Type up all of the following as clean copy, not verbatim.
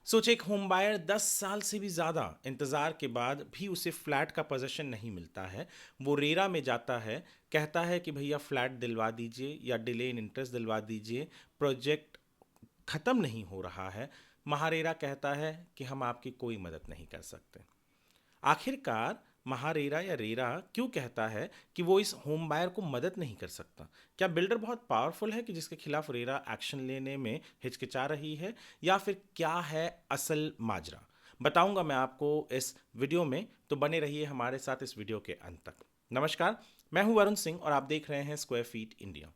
सोचे एक home buyer 10 साल से भी ज़्यादा इंतज़ार के बाद भी उसे फ्लैट का पोजीशन नहीं मिलता है। वो रेरा में जाता है, कहता है कि भैया फ्लैट दिलवा दीजिए या डिले इन इंटरेस्ट दिलवा दीजिए, प्रोजेक्ट ख़त्म नहीं हो रहा है। महारेरा कहता है कि हम आपकी कोई मदद नहीं कर सकते। आखिरकार महारेरा या रेरा क्यों कहता है कि वो इस होम बायर को मदद नहीं कर सकता? क्या बिल्डर बहुत पावरफुल है कि जिसके खिलाफ रेरा एक्शन लेने में हिचकिचा रही है, या फिर क्या है असल माजरा? बताऊंगा मैं आपको इस वीडियो में, तो बने रहिए हमारे साथ इस वीडियो के अंत तक। नमस्कार, मैं हूं वरुण सिंह और आप देख रहे हैं स्क्वायर फीट इंडिया।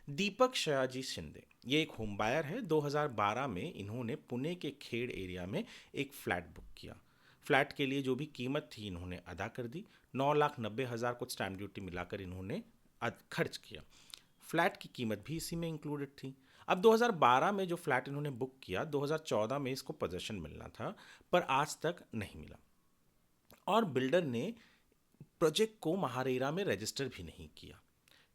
दीपक शयाजी शिंदे ये एक होम बायर है। 2012 में इन्होंने पुणे के खेड़ एरिया में एक फ्लैट बुक किया। फ्लैट के लिए जो भी कीमत थी इन्होंने अदा कर दी। 9,90,000 को स्टैम्प ड्यूटी मिलाकर इन्होंने खर्च किया। फ्लैट की कीमत भी इसी में इंक्लूडेड थी। अब 2012 में जो फ्लैट इन्होंने बुक किया, 2014 में इसको पोजेशन मिलना था, पर आज तक नहीं मिला। और बिल्डर ने प्रोजेक्ट को महारेरा में रजिस्टर भी नहीं किया,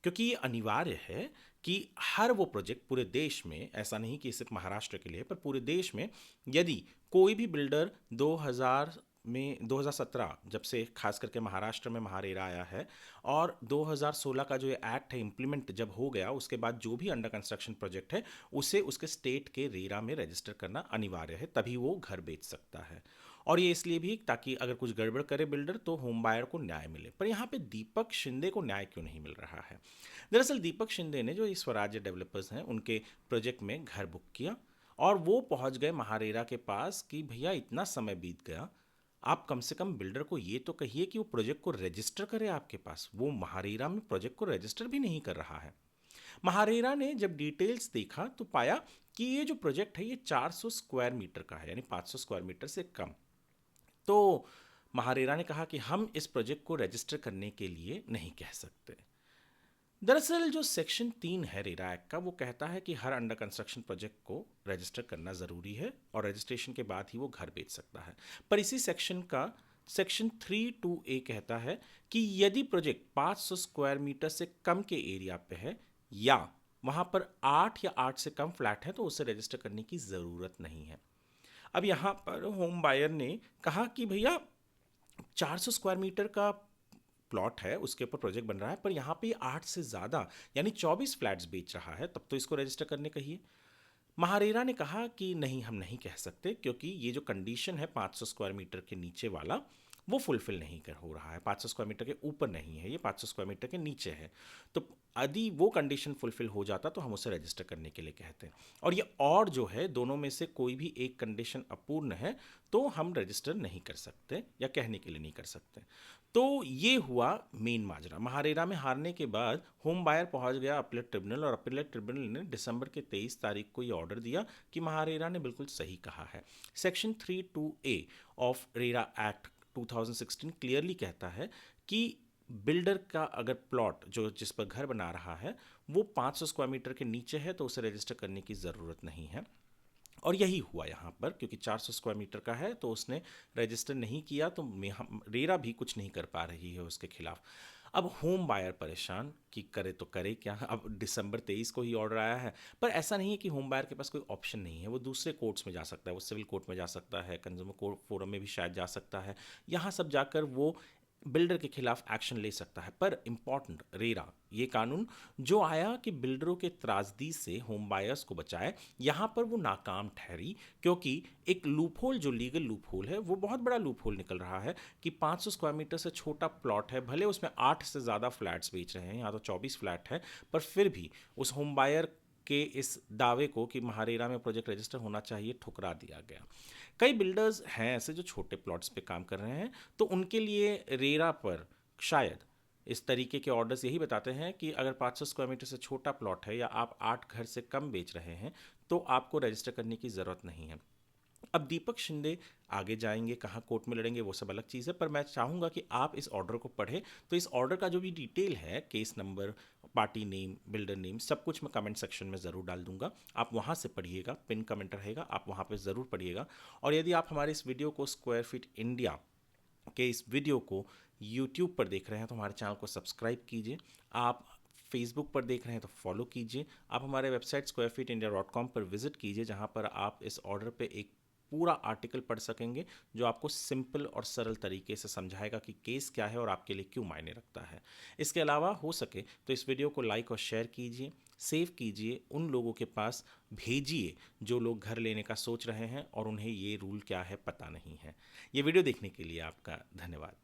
क्योंकि ये अनिवार्य है कि हर वो प्रोजेक्ट पूरे देश में, ऐसा नहीं कि सिर्फ महाराष्ट्र के लिए, पर पूरे देश में यदि कोई भी बिल्डर 2017 जब से खास करके महाराष्ट्र में महारेरा आया है, और 2016 का जो ये एक्ट है इम्प्लीमेंट जब हो गया, उसके बाद जो भी अंडर कंस्ट्रक्शन प्रोजेक्ट है उसे उसके स्टेट के रेरा में रजिस्टर करना अनिवार्य है, तभी वो घर बेच सकता है। और ये इसलिए भी ताकि अगर कुछ गड़बड़ करे बिल्डर तो होम बायर को न्याय मिले। पर यहाँ पे दीपक शिंदे को न्याय क्यों नहीं मिल रहा है? दरअसल दीपक शिंदे ने, जो ये स्वराज्य डेवलपर्स हैं, उनके प्रोजेक्ट में घर बुक किया और वो पहुंच गए महारेरा के पास कि भैया इतना समय बीत गया, आप कम से कम बिल्डर को ये तो कहिए कि वो प्रोजेक्ट को रजिस्टर करे आपके पास। वो महारेरा में प्रोजेक्ट को रजिस्टर भी नहीं कर रहा है। महारेरा ने जब डिटेल्स देखा तो पाया कि ये जो प्रोजेक्ट है ये 400 स्क्वायर मीटर का है, यानी 500 स्क्वायर मीटर से कम। तो महारेरा ने कहा कि हम इस प्रोजेक्ट को रजिस्टर करने के लिए नहीं कह सकते। दरअसल जो सेक्शन 3 है रेरा एक्ट का, वो कहता है कि हर अंडर कंस्ट्रक्शन प्रोजेक्ट को रजिस्टर करना ज़रूरी है और रजिस्ट्रेशन के बाद ही वो घर बेच सकता है। पर इसी सेक्शन का सेक्शन 3(2)(a) कहता है कि यदि प्रोजेक्ट 500 स्क्वायर मीटर से कम के एरिया पे है या वहाँ पर 8 या 8 से कम फ्लैट है तो उसे रजिस्टर करने की ज़रूरत नहीं है। अब यहाँ पर होम बायर ने कहा कि भैया 400 स्क्वायर मीटर का प्लॉट है, उसके ऊपर प्रोजेक्ट बन रहा है, पर यहाँ पे 8 से ज़्यादा यानी 24 फ्लैट्स बेच रहा है, तब तो इसको रजिस्टर करने कहिए। महारेरा ने कहा कि नहीं, हम नहीं कह सकते, क्योंकि ये जो कंडीशन है 500 स्क्वायर मीटर के नीचे वाला, वो फुलफिल नहीं कर हो रहा है। 500 स्क्वायर मीटर के ऊपर नहीं है, ये 500 स्क्वायर मीटर के नीचे है। तो यदि वो कंडीशन फुलफिल हो जाता तो हम उसे रजिस्टर करने के लिए कहते हैं। और ये और जो है, दोनों में से कोई भी एक कंडीशन अपूर्ण है तो हम रजिस्टर नहीं कर सकते या कहने के लिए नहीं कर सकते। तो ये हुआ मेन माजरा। महारेरा में हारने के बाद होम बायर पहुंच गया अपीलेट ट्रिब्यूनल, और अपीलेट ट्रिब्यूनल ने दिसंबर के 23 तारीख को ये ऑर्डर दिया कि महारेरा ने बिल्कुल सही कहा है। Section 3(2)(a) of RERA act 2016 clearly कहता है कि बिल्डर का अगर प्लॉट जो जिस पर घर बना रहा है वो 500 स्क्वायर मीटर के नीचे है तो उसे रजिस्टर करने की ज़रूरत नहीं है। और यही हुआ यहाँ पर, क्योंकि 400 स्क्वायर मीटर का है तो उसने रजिस्टर नहीं किया, तो रेरा भी कुछ नहीं कर पा रही है उसके खिलाफ। अब होम बायर परेशान कि करे तो करे क्या। अब दिसंबर 23 को ही ऑर्डर आया है, पर ऐसा नहीं है कि होम बायर के पास कोई ऑप्शन नहीं है। वो दूसरे कोर्ट्स में जा सकता है, वो सिविल कोर्ट में जा सकता है, कंज्यूमर कोर्ट फोरम में भी शायद जा सकता है। यहाँ सब जाकर वो बिल्डर के खिलाफ एक्शन ले सकता है। पर इंपॉर्टेंट, रेरा ये कानून जो आया कि बिल्डरों के त्रासदी से होम बायर्स को बचाए, यहाँ पर वो नाकाम ठहरी, क्योंकि एक लूपहोल, जो लीगल लूपहोल है, वो बहुत बड़ा लूपहोल निकल रहा है कि 500 स्क्वायर मीटर से छोटा प्लॉट है, भले उसमें 8 से ज़्यादा फ्लैट्स बेच रहे हैं, यहाँ तो 24 फ्लैट है, पर फिर भी उस होम बायर के इस दावे को कि महारेरा में प्रोजेक्ट रजिस्टर होना चाहिए ठुकरा दिया गया। कई बिल्डर्स हैं ऐसे जो छोटे प्लॉट्स पे काम कर रहे हैं, तो उनके लिए रेरा पर शायद इस तरीके के ऑर्डर्स यही बताते हैं कि अगर 500 स्क्वायर मीटर से छोटा प्लॉट है या आप 8 घर से कम बेच रहे हैं तो आपको रजिस्टर करने की ज़रूरत नहीं है। अब दीपक शिंदे आगे जाएंगे, कहाँ कोर्ट में लड़ेंगे, वो सब अलग चीज़ है, पर मैं चाहूँगा कि आप इस ऑर्डर को पढ़ें। तो इस ऑर्डर का जो भी डिटेल है, case number, party name, builder name, सब कुछ मैं कमेंट सेक्शन में ज़रूर डाल दूंगा। आप वहाँ से पढ़िएगा, पिन कमेंट रहेगा, आप वहाँ पे ज़रूर पढ़िएगा। और यदि आप हमारे इस वीडियो को, स्क्वायर फीट इंडिया के इस वीडियो को यूट्यूब पर देख रहे हैं तो हमारे चैनल को सब्सक्राइब कीजिए। आप फेसबुक पर देख रहे हैं तो फॉलो कीजिए। आप हमारे वेबसाइट squarefeetindia.com पर विजिट कीजिए, जहां पर आप इस ऑर्डर पे एक पूरा आर्टिकल पढ़ सकेंगे जो आपको सिंपल और सरल तरीके से समझाएगा कि केस क्या है और आपके लिए क्यों मायने रखता है। इसके अलावा हो सके तो इस वीडियो को लाइक और शेयर कीजिए, सेव कीजिए, उन लोगों के पास भेजिए जो लोग घर लेने का सोच रहे हैं और उन्हें ये रूल क्या है पता नहीं है। ये वीडियो देखने के लिए आपका धन्यवाद।